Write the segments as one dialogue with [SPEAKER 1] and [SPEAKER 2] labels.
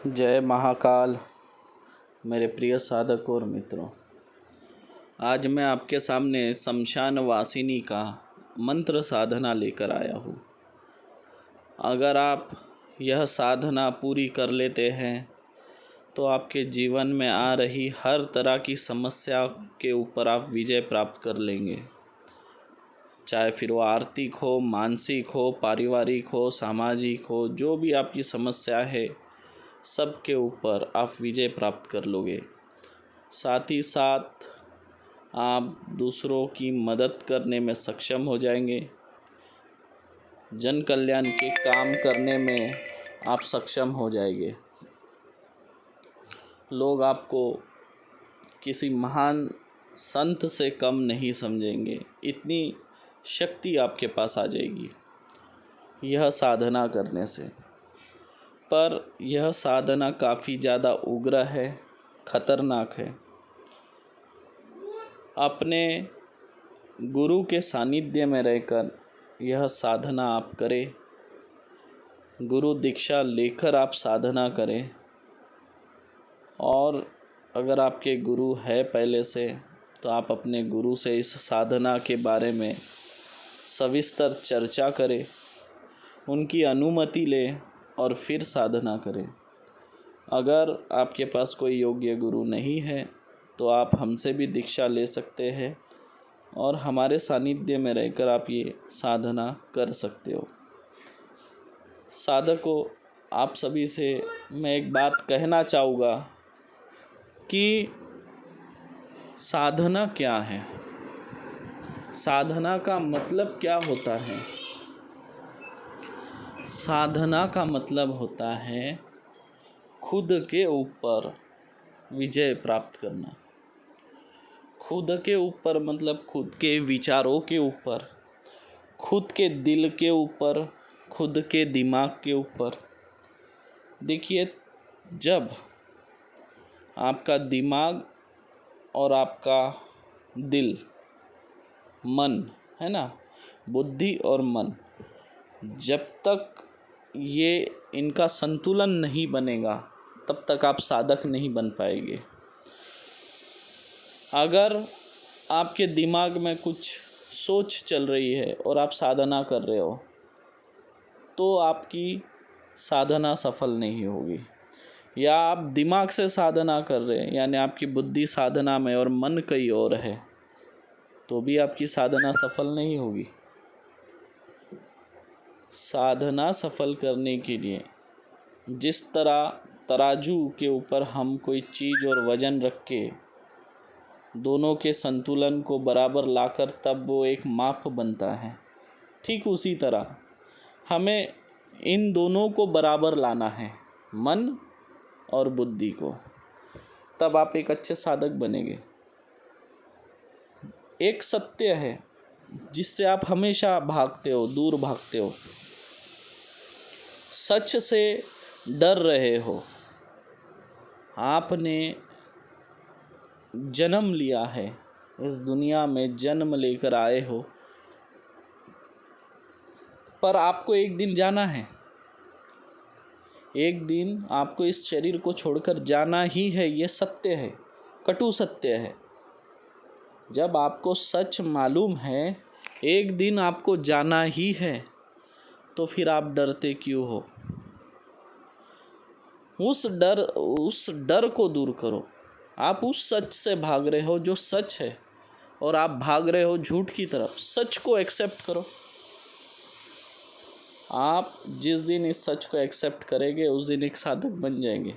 [SPEAKER 1] जय महाकाल। मेरे प्रिय साधक और मित्रों, आज मैं आपके सामने शमशान वासिनी का मंत्र साधना लेकर आया हूँ। अगर आप यह साधना पूरी कर लेते हैं तो आपके जीवन में आ रही हर तरह की समस्या के ऊपर आप विजय प्राप्त कर लेंगे। चाहे फिर वो आर्थिक हो, मानसिक हो, पारिवारिक हो, सामाजिक हो, जो भी आपकी समस्या है सबके ऊपर आप विजय प्राप्त कर लोगे। साथ ही साथ आप दूसरों की मदद करने में सक्षम हो जाएंगे। जन कल्याण के काम करने में आप सक्षम हो जाएंगे। लोग आपको किसी महान संत से कम नहीं समझेंगे। इतनी शक्ति आपके पास आ जाएगी यह साधना करने से। पर यह साधना काफ़ी ज़्यादा उग्र है, खतरनाक है। अपने गुरु के सानिध्य में रहकर यह साधना आप करें। गुरु दीक्षा लेकर आप साधना करें। और अगर आपके गुरु है पहले से तो आप अपने गुरु से इस साधना के बारे में सविस्तर चर्चा करें, उनकी अनुमति लें और फिर साधना करें। अगर आपके पास कोई योग्य गुरु नहीं है तो आप हमसे भी दीक्षा ले सकते हैं और हमारे सानिध्य में रहकर आप ये साधना कर सकते हो। साधकों, आप सभी से मैं एक बात कहना चाहूँगा कि साधना क्या है, साधना का मतलब क्या होता है। साधना का मतलब होता है खुद के ऊपर विजय प्राप्त करना। खुद के ऊपर मतलब खुद के विचारों के ऊपर, खुद के दिल के ऊपर, खुद के दिमाग के ऊपर। देखिए, जब आपका दिमाग और आपका दिल, मन है ना, बुद्धि और मन, जब तक ये इनका संतुलन नहीं बनेगा तब तक आप साधक नहीं बन पाएंगे। अगर आपके दिमाग में कुछ सोच चल रही है और आप साधना कर रहे हो तो आपकी साधना सफल नहीं होगी। या आप दिमाग से साधना कर रहे हैं यानी आपकी बुद्धि साधना में और मन कहीं और है तो भी आपकी साधना सफल नहीं होगी। साधना सफल करने के लिए जिस तरह तराजू के ऊपर हम कोई चीज़ और वजन रख के दोनों के संतुलन को बराबर लाकर तब वो एक माप बनता है, ठीक उसी तरह हमें इन दोनों को बराबर लाना है, मन और बुद्धि को। तब आप एक अच्छे साधक बनेंगे। एक सत्य है जिससे आप हमेशा भागते हो, दूर भागते हो। सच से डर रहे हो। आपने जन्म लिया है, इस दुनिया में जन्म लेकर आए हो, पर आपको एक दिन जाना है। एक दिन आपको इस शरीर को छोड़कर जाना ही है, ये सत्य है, कटु सत्य है। जब आपको सच मालूम है एक दिन आपको जाना ही है तो फिर आप डरते क्यों हो। उस डर को दूर करो। आप उस सच से भाग रहे हो जो सच है और आप भाग रहे हो झूठ की तरफ। सच को एक्सेप्ट करो। आप जिस दिन इस सच को एक्सेप्ट करेंगे उस दिन एक साधक बन जाएंगे।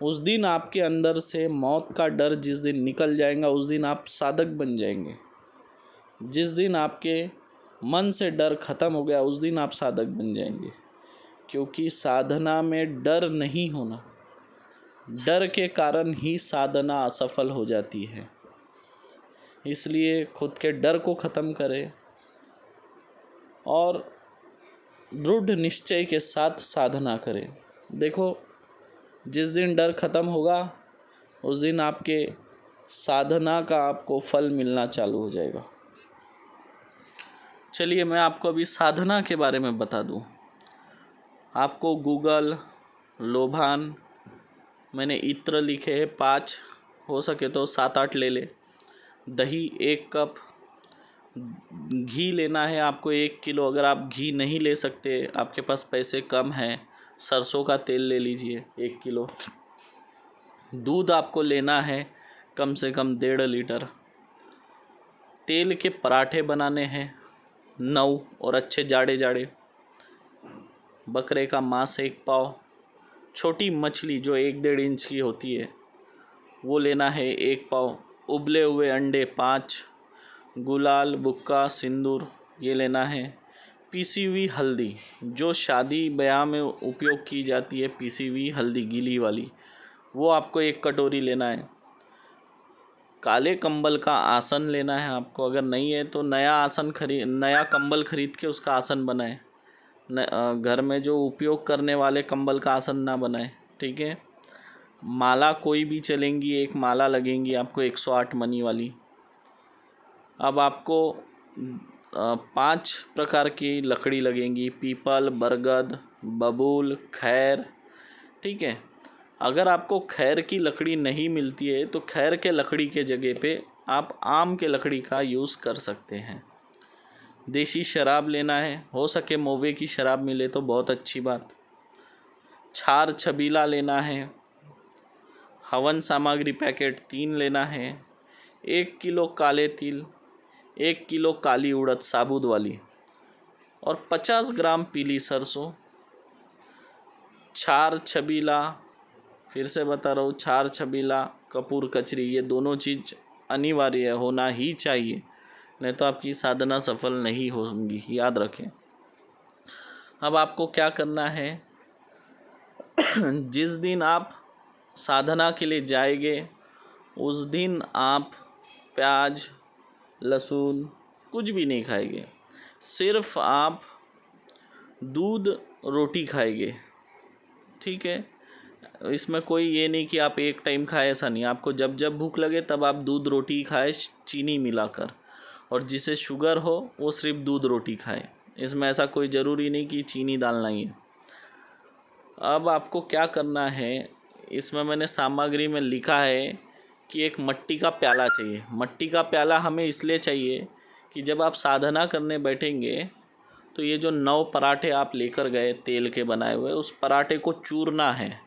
[SPEAKER 1] उस दिन आपके अंदर से मौत का डर जिस दिन निकल जाएगा उस दिन आप साधक बन जाएंगे। जिस दिन आपके मन से डर खत्म हो गया उस दिन आप साधक बन जाएंगे। क्योंकि साधना में डर नहीं होना, डर के कारण ही साधना असफल हो जाती है। इसलिए खुद के डर को ख़त्म करें और दृढ़ निश्चय के साथ साधना करें। देखो, जिस दिन डर खत्म होगा उस दिन आपके साधना का आपको फल मिलना चालू हो जाएगा। चलिए मैं आपको अभी साधना के बारे में बता दूं। आपको गूगल, लोभान मैंने इत्र लिखे हैं 5, हो सके तो 7-8 ले ले। दही 1 कप। घी लेना है आपको 1 किलो। अगर आप घी नहीं ले सकते, आपके पास पैसे कम हैं, सरसों का तेल ले लीजिए 1 किलो। दूध आपको लेना है कम से कम 1.5 लीटर। तेल के पराठे बनाने हैं 9, और अच्छे जाड़े जाड़े। बकरे का मांस 1 पाव। छोटी मछली जो 1-1.5 इंच की होती है वो लेना है 1 पाव। उबले हुए अंडे 5। गुलाल, बुक्का, सिंदूर ये लेना है। पीसी हुई हल्दी, जो शादी ब्याह में उपयोग की जाती है, पीसी हुई हल्दी गीली वाली, वो आपको 1 कटोरी लेना है। काले कंबल का आसन लेना है आपको। अगर नहीं है तो नया कंबल खरीद के उसका आसन बनाए। घर में जो उपयोग करने वाले कंबल का आसन ना बनाए, ठीक है। माला कोई भी चलेंगी, 1 माला लगेंगी आपको 108 मनी वाली। अब आपको 5 प्रकार की लकड़ी लगेंगी, पीपल, बरगद, बबूल, खैर, ठीक है। अगर आपको खैर की लकड़ी नहीं मिलती है तो खैर के लकड़ी के जगह पे आप आम के लकड़ी का यूज़ कर सकते हैं। देसी शराब लेना है, हो सके मोवे की शराब मिले तो बहुत अच्छी बात। छार छबीला लेना है। हवन सामग्री पैकेट 3 लेना है। 1 किलो काले तिल, 1 किलो काली उड़द साबुत वाली, और 50 ग्राम पीली सरसों। छार छबीला, फिर से बता रहा हूँ, छार छबीला, कपूर कचरी, ये दोनों चीज़ अनिवार्य होना ही चाहिए, नहीं तो आपकी साधना सफल नहीं होगी, याद रखें। अब आपको क्या करना है, जिस दिन आप साधना के लिए जाएंगे उस दिन आप प्याज, लहसुन कुछ भी नहीं खाएंगे। सिर्फ आप दूध रोटी खाएंगे, ठीक है। इसमें कोई ये नहीं कि आप एक टाइम खाए, ऐसा नहीं। आपको जब जब भूख लगे तब आप दूध रोटी खाए चीनी मिलाकर, और जिसे शुगर हो वो सिर्फ दूध रोटी खाए। इसमें ऐसा कोई ज़रूरी नहीं कि चीनी डालना ही है। अब आपको क्या करना है, इसमें मैंने सामग्री में लिखा है कि एक मट्टी का प्याला चाहिए। मट्टी का प्याला हमें इसलिए चाहिए कि जब आप साधना करने बैठेंगे तो ये जो 9 पराठे आप लेकर गए तेल के बनाए हुए, उस पराठे को चूरना है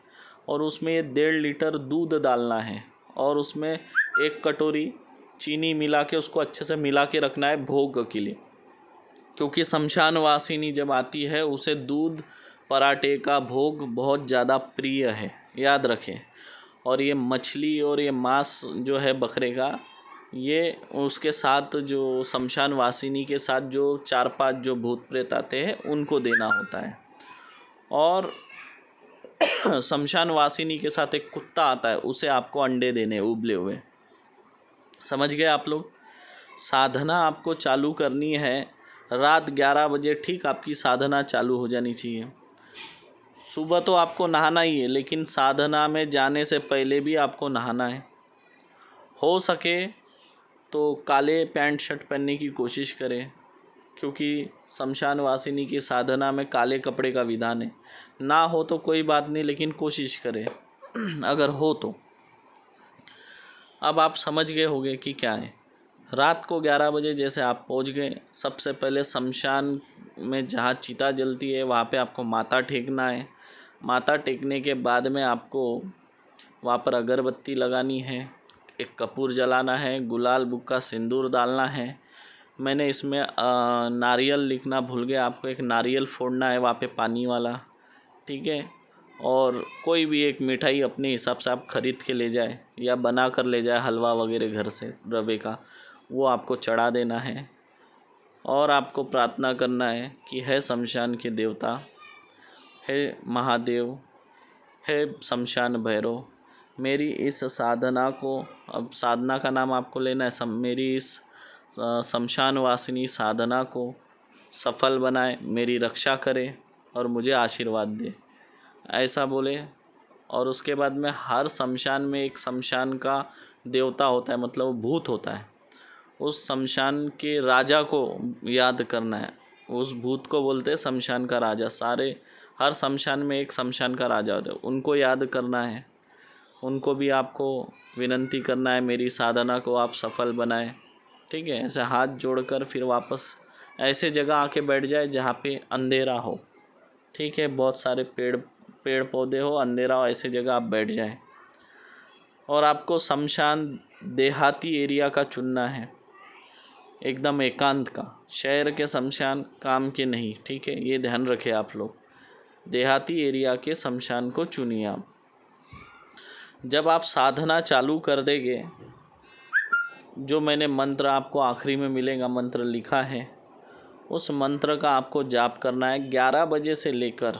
[SPEAKER 1] और उसमें 1.5 लीटर दूध डालना है और उसमें 1 कटोरी चीनी मिला के उसको अच्छे से मिला के रखना है भोग के लिए। क्योंकि शमशान वासिनी जब आती है उसे दूध पराठे का भोग बहुत ज़्यादा प्रिय है, याद रखें। और ये मछली और ये मांस जो है बकरे का, ये उसके साथ जो शमशान वासिनी के साथ जो 4-5 जो भूत प्रेत आते हैं उनको देना होता है। और शमशान वासिनी के साथ एक कुत्ता आता है, उसे आपको अंडे देने उबले हुए। समझ गए आप लोग। साधना आपको चालू करनी है रात 11 बजे, ठीक आपकी साधना चालू हो जानी चाहिए। सुबह तो आपको नहाना ही है, लेकिन साधना में जाने से पहले भी आपको नहाना है। हो सके तो काले पैंट शर्ट पहनने की कोशिश करें, क्योंकि शमशान वासिनी की साधना में काले कपड़े का विधान है। ना हो तो कोई बात नहीं, लेकिन कोशिश करें अगर हो तो। अब आप समझ गए होंगे कि क्या है। रात को 11 बजे जैसे आप पहुंच गए, सबसे पहले शमशान में जहाँ चिता जलती है वहाँ पे आपको माथा टेकना है। माथा टेकने के बाद में आपको वहाँ पर अगरबत्ती लगानी है, एक कपूर जलाना है, गुलाल बुक्का सिंदूर डालना है। मैंने इसमें नारियल लिखना भूल गया, आपको एक नारियल फोड़ना है वहाँ पे पानी वाला, ठीक है। और कोई भी एक मिठाई अपने हिसाब से आप खरीद के ले जाए या बना कर ले जाए, हलवा वगैरह घर से रवे का, वो आपको चढ़ा देना है। और आपको प्रार्थना करना है कि हे शमशान के देवता, हे महादेव, हे शमशान भैरव, मेरी इस साधना को, अब साधना का नाम आपको लेना है, मेरी इस शमशान वासिनी साधना को सफल बनाए, मेरी रक्षा करे और मुझे आशीर्वाद दे, ऐसा बोले। और उसके बाद में हर शमशान में एक शमशान का देवता होता है, मतलब वो भूत होता है, उस शमशान के राजा को याद करना है। उस भूत को बोलते हैं शमशान का राजा। हर शमशान में एक शमशान का राजा होता है, उनको याद करना है। उनको भी आपको विनंती करना है मेरी साधना को आप सफल बनाएं। ठीक है, ऐसे हाथ जोड़कर फिर वापस ऐसे जगह आके बैठ जाए जहाँ पे अंधेरा हो। ठीक है, बहुत सारे पेड़ पौधे हो, अंधेरा हो, ऐसे जगह आप बैठ जाएं। और आपको शमशान देहाती एरिया का चुनना है, एकदम एकांत का। शहर के शमशान काम के नहीं। ठीक है, ये ध्यान रखें आप लोग। देहाती एरिया के शमशान को चुनिए आप। जब आप साधना चालू कर देंगे, जो मैंने मंत्र आपको आखिरी में मिलेगा, मंत्र लिखा है, उस मंत्र का आपको जाप करना है 11 बजे से लेकर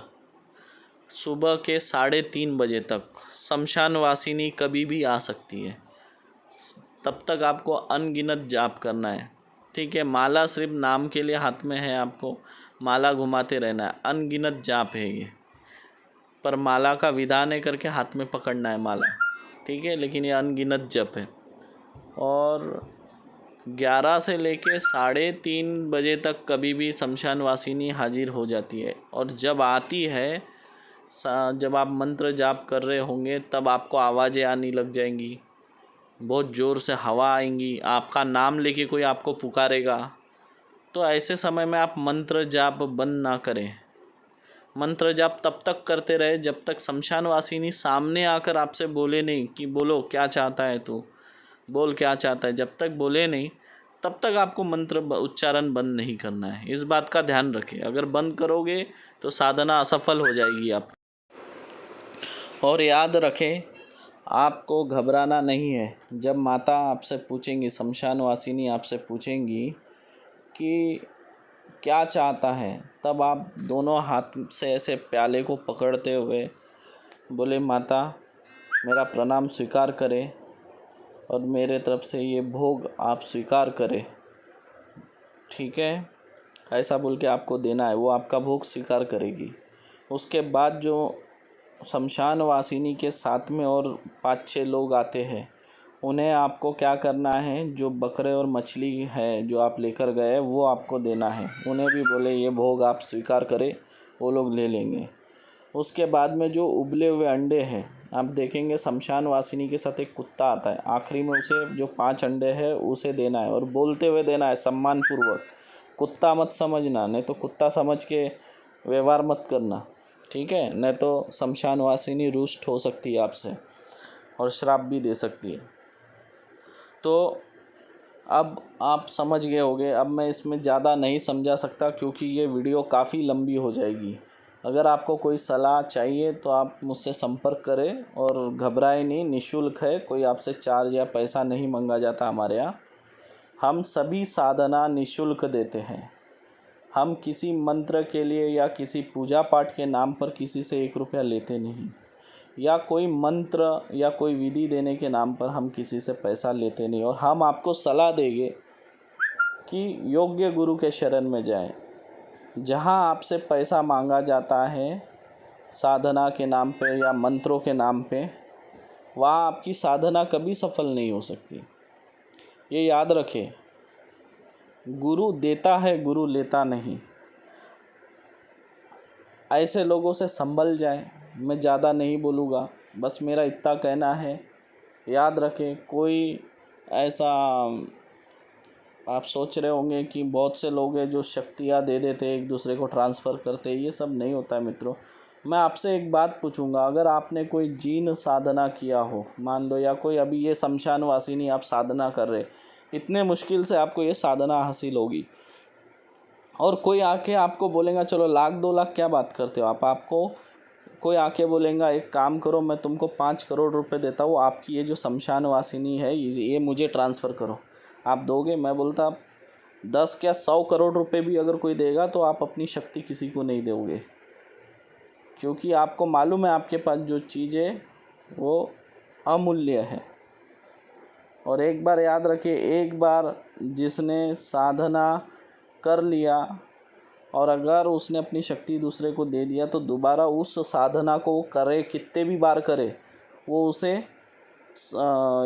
[SPEAKER 1] सुबह के 3:30 बजे तक। शमशान वासिनी कभी भी आ सकती है, तब तक आपको अनगिनत जाप करना है। ठीक है, माला सिर्फ नाम के लिए हाथ में है, आपको माला घुमाते रहना है। अनगिनत जाप है ये, पर माला का विधान है करके हाथ में पकड़ना है माला। ठीक है, लेकिन ये अनगिनत जप है। और 11 से लेके 3:30 बजे तक कभी भी शमशान वासिनी हाजिर हो जाती है। और जब आती है, जब आप मंत्र जाप कर रहे होंगे, तब आपको आवाज़ें आने लग जाएंगी, बहुत ज़ोर से हवा आएंगी, आपका नाम लेके कोई आपको पुकारेगा। तो ऐसे समय में आप मंत्र जाप बंद ना करें। मंत्र जाप तब तक करते रहे जब तक शमशान वासिनी सामने आकर आपसे बोले नहीं कि बोलो क्या चाहता है तू, बोल क्या चाहता है। जब तक बोले नहीं तब तक आपको मंत्र उच्चारण बंद नहीं करना है। इस बात का ध्यान रखें, अगर बंद करोगे तो साधना असफल हो जाएगी आप। और याद रखें, आपको घबराना नहीं है। जब माता आपसे पूछेंगी, शमशान वासिनी आपसे पूछेंगी कि क्या चाहता है, तब आप दोनों हाथ से ऐसे प्याले को पकड़ते हुए बोले, माता मेरा प्रणाम स्वीकार करें और मेरे तरफ से ये भोग आप स्वीकार करें। ठीक है, ऐसा बोल के आपको देना है, वो आपका भोग स्वीकार करेगी। उसके बाद जो शमशान वासिनी के साथ में और 5-6 लोग आते हैं, उन्हें आपको क्या करना है, जो बकरे और मछली है जो आप लेकर गए वो आपको देना है। उन्हें भी बोले ये भोग आप स्वीकार करें, वो लोग ले लेंगे। उसके बाद में जो उबले हुए अंडे हैं, आप देखेंगे शमशान वासिनी के साथ एक कुत्ता आता है, आखिरी में उसे जो 5 अंडे हैं उसे देना है और बोलते हुए देना है सम्मान पूर्वक। कुत्ता मत समझना, नहीं तो कुत्ता समझ के व्यवहार मत करना। ठीक है, नहीं तो शमशान वासिनी रुष्ट हो सकती है आपसे और श्राप भी दे सकती है। तो अब आप समझ गए होंगे। अब मैं इसमें ज़्यादा नहीं समझा सकता क्योंकि ये वीडियो काफ़ी लंबी हो जाएगी। अगर आपको कोई सलाह चाहिए तो आप मुझसे संपर्क करें और घबराएं नहीं, निःशुल्क है, कोई आपसे चार्ज या पैसा नहीं मांगा जाता हमारे यहाँ। हम सभी साधना निःशुल्क देते हैं। हम किसी मंत्र के लिए या किसी पूजा पाठ के नाम पर किसी से 1 रुपया लेते नहीं, या कोई मंत्र या कोई विधि देने के नाम पर हम किसी से पैसा लेते नहीं। और हम आपको सलाह देंगे कि योग्य गुरु के शरण में जाएं। जहां आपसे पैसा मांगा जाता है साधना के नाम पे या मंत्रों के नाम पे, वहाँ आपकी साधना कभी सफल नहीं हो सकती। ये याद रखें, गुरु देता है, गुरु लेता नहीं। ऐसे लोगों से संभल जाएं। मैं ज़्यादा नहीं बोलूँगा, बस मेरा इतना कहना है। याद रखें, कोई ऐसा आप सोच रहे होंगे कि बहुत से लोग हैं जो शक्तियाँ दे देते, एक दूसरे को ट्रांसफ़र करते, ये सब नहीं होता है मित्रों। मैं आपसे एक बात पूछूंगा, अगर आपने कोई जीन साधना किया हो, मान लो, या कोई अभी ये शमशान वासिनी आप साधना कर रहे, इतने मुश्किल से आपको ये साधना हासिल होगी, और कोई आके आपको बोलेगा चलो 1,00,000-2 लाख क्या बात करते हो आप, आपको कोई आके बोलेगा एक काम करो मैं तुमको 5 करोड़ रुपए देता हूँ, आपकी ये जो शमशान वासिनी है ये मुझे ट्रांसफ़र करो, आप दोगे? मैं बोलता 10 क्या 100 करोड़ रुपए भी अगर कोई देगा तो आप अपनी शक्ति किसी को नहीं दोगे, क्योंकि आपको मालूम है आपके पास जो चीज़ है वो अमूल्य है। और एक बार याद रखिए, एक बार जिसने साधना कर लिया और अगर उसने अपनी शक्ति दूसरे को दे दिया तो दोबारा उस साधना को वो करे, कितने भी बार करे, वो उसे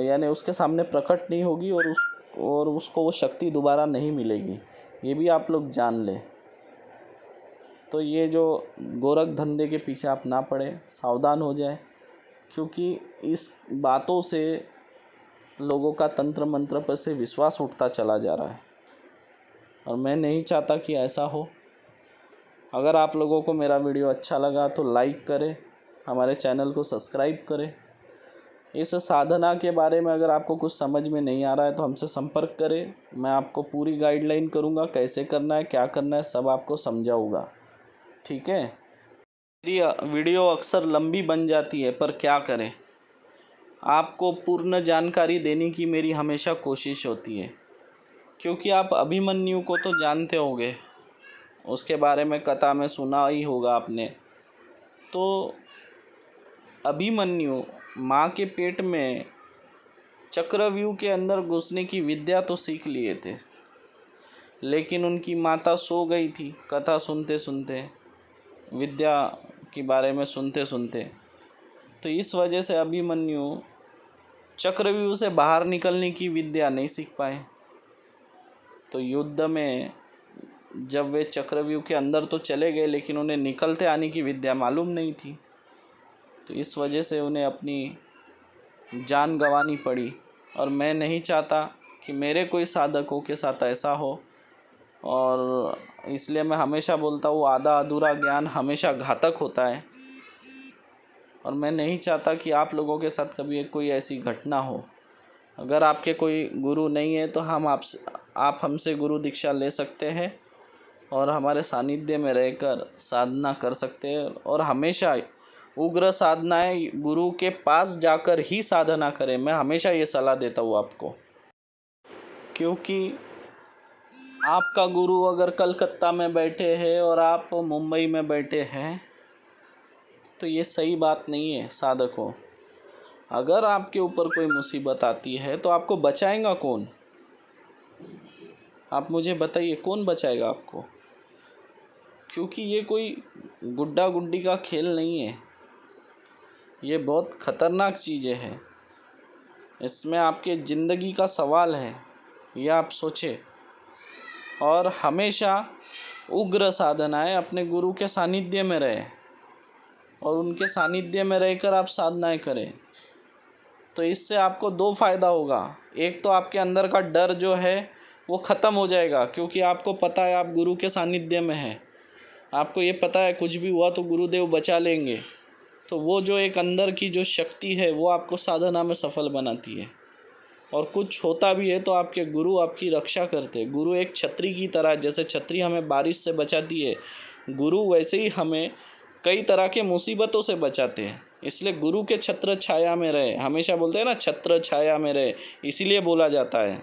[SPEAKER 1] यानी उसके सामने प्रकट नहीं होगी और उसको वो शक्ति दोबारा नहीं मिलेगी। ये भी आप लोग जान लें। तो ये जो गोरख धंधे के पीछे आप ना पड़े, सावधान हो जाए। क्योंकि इस बातों से लोगों का तंत्र मंत्र पर से विश्वास उठता चला जा रहा है और मैं नहीं चाहता कि ऐसा हो। अगर आप लोगों को मेरा वीडियो अच्छा लगा तो लाइक करें, हमारे चैनल को सब्सक्राइब करें। इस साधना के बारे में अगर आपको कुछ समझ में नहीं आ रहा है तो हमसे संपर्क करें। मैं आपको पूरी गाइडलाइन करूँगा, कैसे करना है, क्या करना है, सब आपको समझाऊँगा। ठीक है। मेरी वीडियो अक्सर लंबी बन जाती है, पर क्या करें, आपको पूर्ण जानकारी देने की मेरी हमेशा कोशिश होती है। क्योंकि आप अभिमन्यु को तो जानते होंगे, उसके बारे में कथा में सुना ही होगा आपने। तो अभिमन्यु माँ के पेट में चक्रव्यूह के अंदर घुसने की विद्या तो सीख लिए थे, लेकिन उनकी माता सो गई थी कथा सुनते सुनते, विद्या के बारे में सुनते सुनते। तो इस वजह से अभिमन्यु चक्रव्यूह से बाहर निकलने की विद्या नहीं सीख पाए। तो युद्ध में जब वे चक्रव्यूह के अंदर तो चले गए, लेकिन उन्हें निकलते आने की विद्या मालूम नहीं थी। तो इस वजह से उन्हें अपनी जान गंवानी पड़ी। और मैं नहीं चाहता कि मेरे कोई साधकों के साथ ऐसा हो, और इसलिए मैं हमेशा बोलता हूँ आधा अधूरा ज्ञान हमेशा घातक होता है। और मैं नहीं चाहता कि आप लोगों के साथ कभी कोई ऐसी घटना हो। अगर आपके कोई गुरु नहीं है तो आप हमसे गुरु दीक्षा ले सकते हैं और हमारे सानिध्य में रहकर साधना कर सकते हैं। और हमेशा उग्र साधनाएं गुरु के पास जाकर ही साधना करें। मैं हमेशा ये सलाह देता हूँ आपको, क्योंकि आपका गुरु अगर कलकत्ता में बैठे हैं और आप मुंबई में बैठे हैं तो ये सही बात नहीं है। साधकों, अगर आपके ऊपर कोई मुसीबत आती है तो आपको बचाएगा कौन? आप मुझे बताइए, कौन बचाएगा आपको? क्योंकि ये कोई गुड्डा गुड्डी का खेल नहीं है, ये बहुत खतरनाक चीज़ें हैं। इसमें आपके ज़िंदगी का सवाल है, ये आप सोचें। और हमेशा उग्र साधनाएं अपने गुरु के सानिध्य में रहें और उनके सानिध्य में रहकर आप साधनाएं करें। तो इससे आपको दो फायदा होगा। एक तो आपके अंदर का डर जो है वो ख़त्म हो जाएगा, क्योंकि आपको पता है आप गुरु के सानिध्य में हैं। आपको ये पता है कुछ भी हुआ तो गुरुदेव बचा लेंगे। तो वो जो एक अंदर की जो शक्ति है वो आपको साधना में सफल बनाती है। और कुछ होता भी है तो आपके गुरु आपकी रक्षा करते हैं। गुरु एक छतरी की तरह, जैसे छतरी हमें बारिश से बचाती है, गुरु वैसे ही हमें कई तरह के मुसीबतों से बचाते हैं। इसलिए गुरु के छत्र छाया में रहे, हमेशा बोलते हैं ना, छत्र छाया में रहे, इसीलिए बोला जाता है।